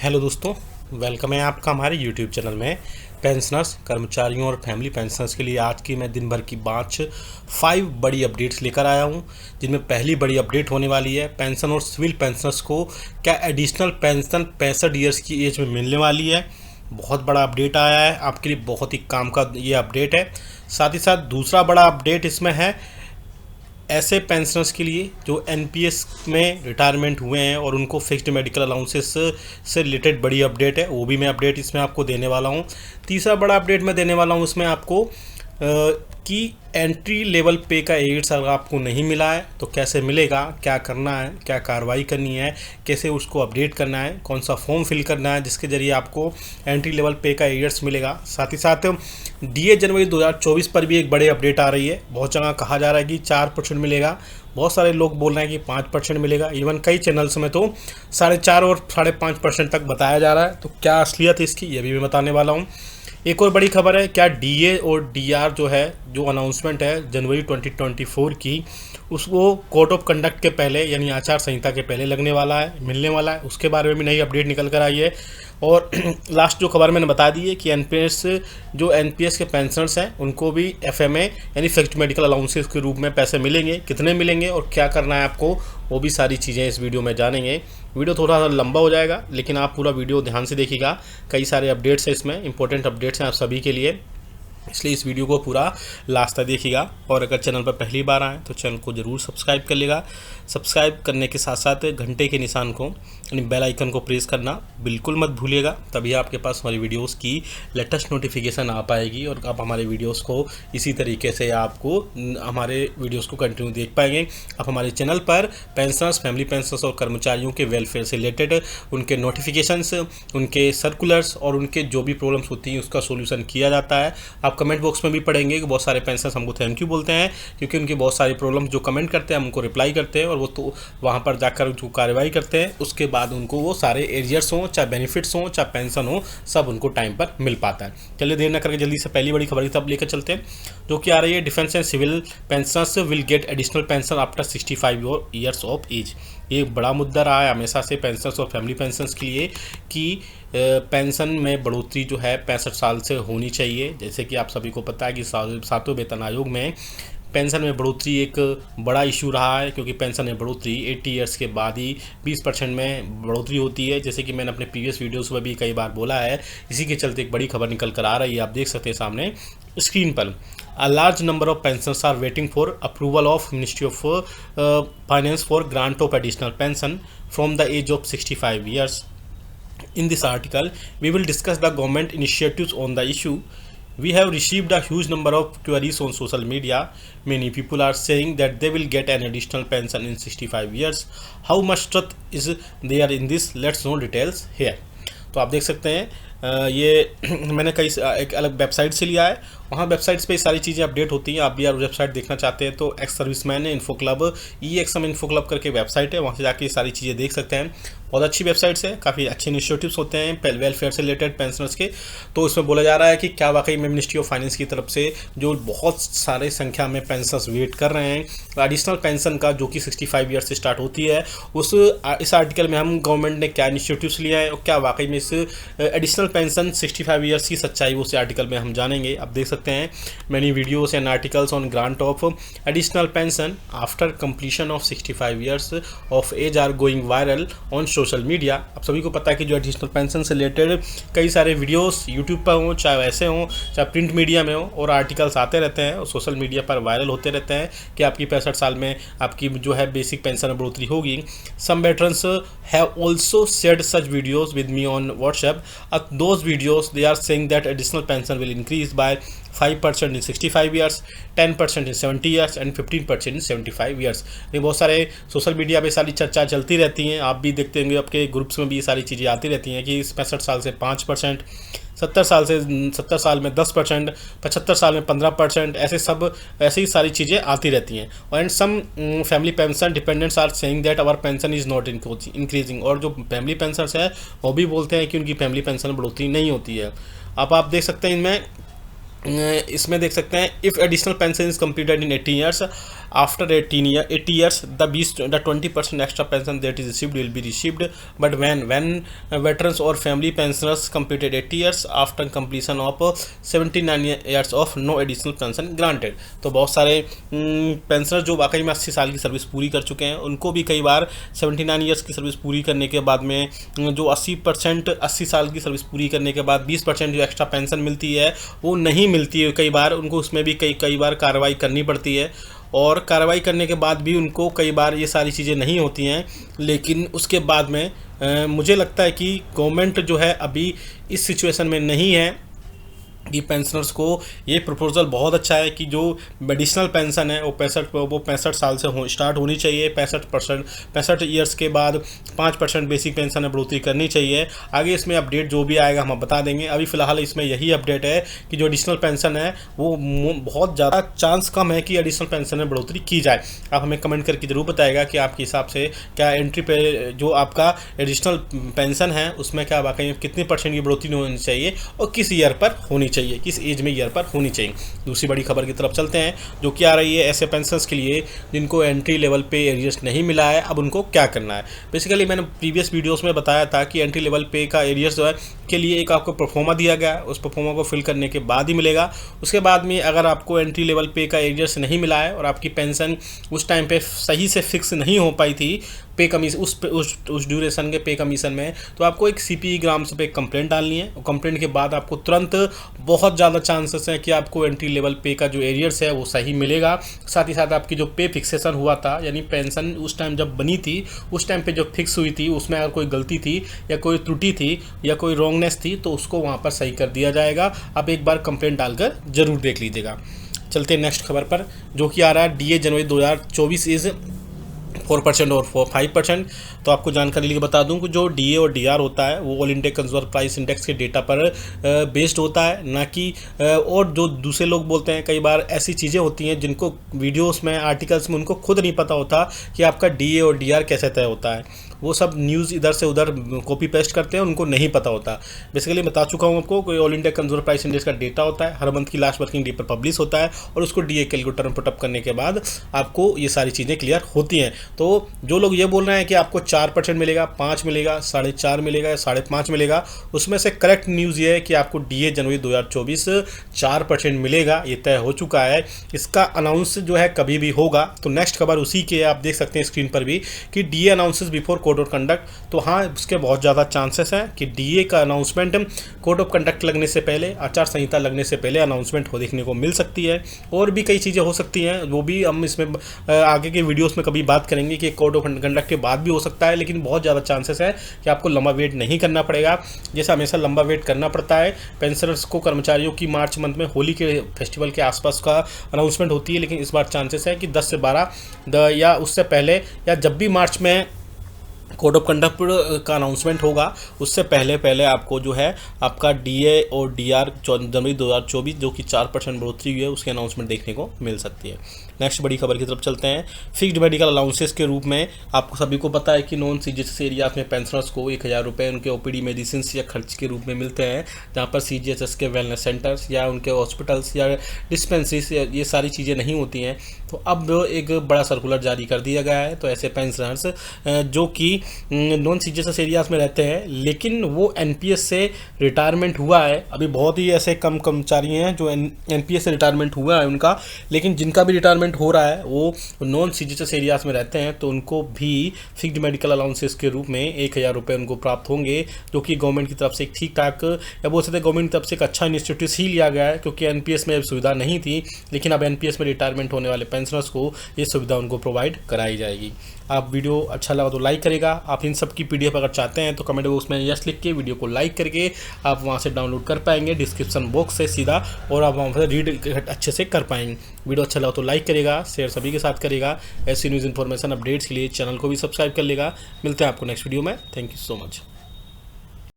Hello दोस्तों, welcome है आपका हमारे यूट्यूब चैनल में। पेंशनर्स, कर्मचारियों और फैमिली पेंशनर्स के लिए आज की मैं दिन भर की 5 बड़ी अपडेट्स लेकर आया हूं, जिनमें पहली बड़ी अपडेट होने वाली है पेंशन और सिविल पेंशनर्स को क्या एडिशनल पेंशन 65 ईयर्स की एज में मिलने वाली है। बहुत बड़ा अपडेट आया है आपके लिए, बहुत ही काम का ये अपडेट है। साथ ही साथ दूसरा बड़ा अपडेट इसमें है ऐसे पेंशनर्स के लिए जो एनपीएस में रिटायरमेंट हुए हैं और उनको फिक्स्ड मेडिकल अलाउंसेस से रिलेटेड बड़ी अपडेट है, वो भी मैं अपडेट इसमें आपको देने वाला हूँ। तीसरा बड़ा अपडेट मैं देने वाला हूँ इसमें आपको कि एंट्री लेवल पे का एड्स अगर आपको नहीं मिला है तो कैसे मिलेगा, क्या करना है, क्या कार्रवाई करनी है, कैसे उसको अपडेट करना है, कौन सा फॉर्म फिल करना है जिसके ज़रिए आपको एंट्री लेवल पे का एड्स मिलेगा। साथ ही साथ डीए जनवरी 2024 पर भी एक बड़े अपडेट आ रही है। बहुत जगह कहा जा रहा है कि 4% मिलेगा, बहुत सारे लोग बोल रहे हैं कि 5% मिलेगा, इवन कई चैनल्स में तो 4.5 और 5.5% तक बताया जा रहा है। तो क्या असलियत है इसकी, ये भी मैं बताने वाला हूँ। एक और बड़ी खबर है, क्या डीए और डीआर जो है, जो अनाउंसमेंट है जनवरी 2024 की, उसको कोड ऑफ कंडक्ट के पहले यानी आचार संहिता के पहले लगने वाला है, मिलने वाला है, उसके बारे में भी नई अपडेट निकल कर आई है। और लास्ट जो खबर मैंने बता दी है कि एनपीएस के पेंशनर्स हैं उनको भी एफएमए यानी फिक्स्ड मेडिकल अलाउंसेस के रूप में पैसे मिलेंगे, कितने मिलेंगे और क्या करना है आपको, वो भी सारी चीज़ें इस वीडियो में जानेंगे। वीडियो थोड़ा सा लंबा हो जाएगा, लेकिन आप पूरा वीडियो ध्यान से देखिएगा। कई सारे अपडेट्स हैं इसमें, इंपॉर्टेंट अपडेट्स हैं आप सभी के लिए, इसलिए इस वीडियो को पूरा लास्ट तक देखिएगा। और अगर चैनल पर पहली बार आएँ तो चैनल को ज़रूर सब्सक्राइब कर लेगा। सब्सक्राइब करने के साथ साथ घंटे के निशान को यानी बेल आइकन को प्रेस करना बिल्कुल मत भूलिएगा, तभी आपके पास हमारी वीडियोस की लेटेस्ट नोटिफिकेशन आ पाएगी और आप हमारे वीडियोस को इसी तरीके से आपको हमारे वीडियोस को कंटिन्यू देख पाएंगे। आप हमारे चैनल पर पेंशनर्स, फैमिली पेंशनर्स और कर्मचारियों के वेलफेयर से रिलेटेड उनके नोटिफिकेशंस, उनके सर्कुलर्स और उनके जो भी प्रॉब्लम्स होती हैं उसका सोल्यूशन किया जाता है। आप कमेंट बॉक्स में भी पढ़ेंगे कि बहुत सारे पेंशनर्स हमको थैंक यू बोलते हैं, क्योंकि उनकी बहुत सारी प्रॉब्लम्स जो कमेंट करते हैं हम उनको रिप्लाई करते हैं और वो तो वहाँ पर जाकर जो कार्रवाई करते हैं उसके बाद उनको वो सारे एरियर्स हों, चाहे बेनिफिट्स हों, चाहे पेंशन हो, सब उनको टाइम पर मिल पाता है। चलिए देर न करके जल्दी से पहली बड़ी खबर की तरफ लेकर चलते हैं, जो कि आ रही है defence and civil pensioners will get additional pension after 65 years of age. ये बड़ा मुद्दा रहा है हमेशा से पेंशनर्स और फैमिली पेंशनर्स के लिए कि पेंशन में बढ़ोतरी जो है 65 साल से होनी चाहिए। जैसे कि आप सभी को पता है कि 7वें वेतन आयोग में पेंशन में बढ़ोतरी एक बड़ा इशू रहा है, क्योंकि पेंशन में बढ़ोतरी 80 ईयर्स के बाद ही 20% में बढ़ोतरी होती है, जैसे कि मैंने अपने प्रीवियस वीडियोस में भी कई बार बोला है। इसी के चलते एक बड़ी खबर निकल कर आ रही है, आप देख सकते हैं सामने स्क्रीन पर। A large number of pensioners are waiting for approval of Ministry of Finance for grant of additional pension from the age of 65 years. In this article, we will discuss the government initiatives on the issue. We have received a huge number of queries on social media. Many people are saying that they will get an additional pension in 65 years. How much truth is there in this? Let's know details here. तो आप देख सकते हैं ये मैंने एक अलग website से लिया है, वहाँ वेबसाइट्स पे सारी चीज़ें अपडेट होती हैं। आप भी यार वेबसाइट देखना चाहते हैं तो ex serviceman info club, EXM info club करके वेबसाइट है, वहाँ से जाके ये सारी चीज़ें देख सकते हैं। बहुत अच्छी वेबसाइट्स है, काफ़ी अच्छे इनिशिएटिव्स होते हैं वेलफेयर से रिलेटेड पेंशनर्स के। तो इसमें बोला जा रहा है कि क्या वाकई में मिनिस्ट्री ऑफ फाइनेंस की तरफ से जो बहुत सारे संख्या में पेंशनर्स वेट कर रहे हैं एडिशनल पेंशन का, जो कि 65 ईयर से स्टार्ट होती है, इस आर्टिकल में हम गवर्नमेंट ने क्या इनिशिएटिव्स लिया है और क्या वाकई में इस एडिशनल पेंशन 65 ईयर्स की सच्चाई उस आर्टिकल में हम जानेंगे। आप देख सकते हैं many videos and articles on grant of additional pension after completion of 65 years of age are going viral on social media. आप सभी को पता है कि जो एडिशनल पेंशन से रिलेटेड कई सारे वीडियोस यूट्यूब पर हों, चाहे वैसे हों, चाहे प्रिंट मीडिया में हो, और आर्टिकल्स आते रहते हैं और सोशल मीडिया पर वायरल होते रहते हैं कि आपकी 65 साल में आपकी जो है बेसिक पेंशन में बढ़ोतरी होगी। Some veterans have also shared such videos with me on WhatsApp. Those videos they are saying that additional pension will increase by 5% in 65 years, 10% in 70 years and 15% in 75 years। ये बहुत सारे social media पे सारी चर्चा चलती रहती हैं, आप भी देखते होंगे, आपके ग्रुप्स में भी ये सारी चीज़ें आती रहती हैं कि 65 साल से 5%, 70 साल में 10%, 75 साल में 15%, ऐसे ही सारी चीज़ें आती रहती हैं। And some family pension dependents are saying that our pension is not increasing. और जो फैमिली पेंशनर्स है वो भी बोलते हैं कि उनकी फैमिली पेंशन में बढ़ोतरी नहीं होती है। अब आप देख सकते हैं इनमें इसमें देख सकते हैं, if additional pension is completed in 18 years, after 80 years the 20% extra pension that is received will be received, but when veterans और family pensioners completed 80 years after completion of 79 years of no additional pension granted. तो बहुत सारे pensioner जो वाकई में 80 साल की service पूरी कर चुके हैं, उनको भी कई बार 79 ईयर्स की सर्विस पूरी करने के बाद में जो 80 साल की सर्विस पूरी करने के बाद 20% जो एक्स्ट्रा पेंशन मिलती है वो नहीं मिलती है। कई बार उनको उसमें भी कई बार कार्रवाई करनी पड़ती है, और कार्रवाई करने के बाद भी उनको कई बार ये सारी चीज़ें नहीं होती हैं। लेकिन उसके बाद में मुझे लगता है कि गवर्नमेंट जो है अभी इस सिचुएशन में नहीं है कि पेंशनर्स को ये प्रपोजल बहुत अच्छा है कि जो एडिशनल पेंशन है वो 65 साल से स्टार्ट होनी चाहिए। 65 ईयर्स के बाद 5% बेसिक पेंशन में बढ़ोतरी करनी चाहिए। आगे इसमें अपडेट जो भी आएगा हम बता देंगे। अभी फ़िलहाल इसमें यही अपडेट है कि जो एडिशनल पेंशन है वो बहुत ज़्यादा चांस कम है कि एडिशनल पेंशन में बढ़ोतरी की जाए। आप हमें कमेंट करके ज़रूर बताएगा कि आपके हिसाब से क्या एंट्री पे जो आपका एडिशनल पेंशन है उसमें क्या वाकई में कितनी % की बढ़ोतरी होनी चाहिए और किस ईयर पर होनी चाहिए, किस एज में ईयर पर होनी चाहिए। दूसरी बड़ी खबर की तरफ चलते हैं जो कि आ रही है ऐसे पेंशनर्स के लिए जिनको एंट्री लेवल पे एरियर्स नहीं मिला है, अब उनको क्या करना है। बेसिकली मैंने प्रीवियस वीडियोस में बताया था कि एंट्री लेवल पे का एरियर्स जो है के लिए एक आपको परफॉर्मा दिया गया है, उस परफॉर्मा को फिल करने के बाद ही मिलेगा। उसके बाद में अगर आपको एंट्री लेवल पे का एरियर्स नहीं मिला है और आपकी पेंशन उस टाइम पे सही से फिक्स नहीं हो पाई थी पे कमीशन उस ड्यूरेशन के पे कमीशन में, तो आपको एक CPE ग्राम से पे कंप्लेंट डालनी है। और कंप्लेंट के बाद आपको तुरंत बहुत ज़्यादा चांसेस हैं कि आपको एंट्री लेवल पे का जो एरियर्स है वो सही मिलेगा। साथ ही साथ आपकी जो पे फिक्सेशन हुआ था, यानी पेंशन उस टाइम जब बनी थी उस टाइम पे जो फिक्स हुई थी उसमें अगर कोई गलती थी या कोई त्रुटि थी या कोई रॉन्गनेस थी तो उसको वहाँ पर सही कर दिया जाएगा। आप एक बार कंप्लेंट डालकर ज़रूर देख लीजिएगा। चलते हैं नेक्स्ट खबर पर जो कि आ रहा है DA जनवरी 2024 इज़ 4% और 5%। तो आपको जानकारी लेके बता दूं कि जो DA और DR होता है वो all India consumer price index के डेटा पर बेस्ड होता है, ना कि और जो दूसरे लोग बोलते हैं कई बार ऐसी चीज़ें होती हैं जिनको वीडियोस में आर्टिकल्स में उनको खुद नहीं पता होता कि आपका DA और DR कैसे तय होता है। वो सब न्यूज़ इधर से उधर कॉपी पेस्ट करते हैं, उनको नहीं पता होता। बेसिकली बता चुका हूँ आपको कि all India consumer price index का डेटा होता है, हर मंथ की लास्ट वर्किंग डे पर पब्लिश होता है और उसको DA कैलकुलेटर में पुटअप करने के बाद आपको ये सारी चीज़ें क्लियर होती हैं। तो जो लोग ये बोल रहे हैं कि आपको 4% मिलेगा, 5 मिलेगा, 4.5 मिलेगा या 5.5 मिलेगा, उसमें से करेक्ट न्यूज़ ये है कि आपको DA जनवरी 2024 4% मिलेगा, ये तय हो चुका है। इसका अनाउंस जो है कभी भी होगा। तो नेक्स्ट खबर उसी के आप देख सकते हैं स्क्रीन पर भी कि DA announces before code of conduct. तो हाँ, उसके बहुत ज़्यादा चांसेस हैं कि DA का अनाउंसमेंट कोड ऑफ कंडक्ट लगने से पहले, आचार संहिता लगने से पहले अनाउंसमेंट हो देखने को मिल सकती है। और भी कई चीज़ें हो सकती हैं, वो भी हम इसमें आगे के वीडियोस में कभी बात करेंगे कि कोड ऑफ कंडक्ट के बाद भी हो सकता है। लेकिन बहुत ज़्यादा चांसेस है कि आपको लंबा वेट नहीं करना पड़ेगा, जैसे हमेशा लंबा वेट करना पड़ता है पेंशनर्स को, कर्मचारियों की मार्च मंथ में होली के फेस्टिवल के आसपास का अनाउंसमेंट होती है। लेकिन इस बार चांसेस है कि 10 से 12 या उससे पहले या जब भी मार्च में कोड ऑफ कंडक्ट का अनाउंसमेंट होगा उससे पहले आपको जो है आपका DA और DR जनवरी 2024 जो कि 4% बढ़ोतरी हुई है उसकी अनाउंसमेंट देखने को मिल सकती है। नेक्स्ट बड़ी खबर की तरफ चलते हैं। फिक्स्ड मेडिकल अलाउंसेस के रूप में आपको सभी को पता है कि नॉन CGHS एरियाज में पेंशनर्स को 1000 रुपये उनके OPD मेडिसिन या खर्च के रूप में मिलते हैं, जहाँ पर CGHS के वेलनेस सेंटर्स या उनके हॉस्पिटल्स या डिस्पेंसरीज ये सारी चीज़ें नहीं होती हैं। तो अब एक बड़ा सर्कुलर जारी कर दिया गया है। तो ऐसे पेंशनर्स जो कि नॉन CGHS एरियाज में रहते हैं लेकिन वो NPS से रिटायरमेंट हुआ है, अभी बहुत ही ऐसे कम कर्मचारी हैं जो NPS से रिटायरमेंट हुआ है उनका, लेकिन जिनका भी रिटायरमेंट हो रहा है वो नॉन CGHS एरियाज में रहते हैं, तो उनको भी फिक्स्ड मेडिकल अलाउंसेस के रूप में 1000 रुपये उनको प्राप्त होंगे, जो कि गवर्नमेंट की तरफ से एक ठीक ठाक या बोल सकते हैं गवर्नमेंट की तरफ से एक अच्छा इनिशिएटिव ही लिया गया है, क्योंकि NPS में सुविधा नहीं थी। लेकिन अब NPS में रिटायरमेंट होने वाले पेंशनर्स को ये सुविधा उनको प्रोवाइड कराई जाएगी। आप वीडियो अच्छा लगा तो लाइक करेगा। आप इन सब की PDF अगर चाहते हैं तो कमेंट बॉक्स में यस लिख के वीडियो को लाइक करके आप वहां से डाउनलोड कर पाएंगे डिस्क्रिप्शन बॉक्स से सीधा, और आप वहां से रीड अच्छे से कर पाएंगे। वीडियो अच्छा लगा तो लाइक करेगा, शेयर सभी के साथ करेगा। ऐसी न्यूज़ इन्फॉर्मेशन अपडेट्स के लिए चैनल को भी सब्सक्राइब कर लेगा। मिलते हैं आपको नेक्स्ट वीडियो में। Thank you so much.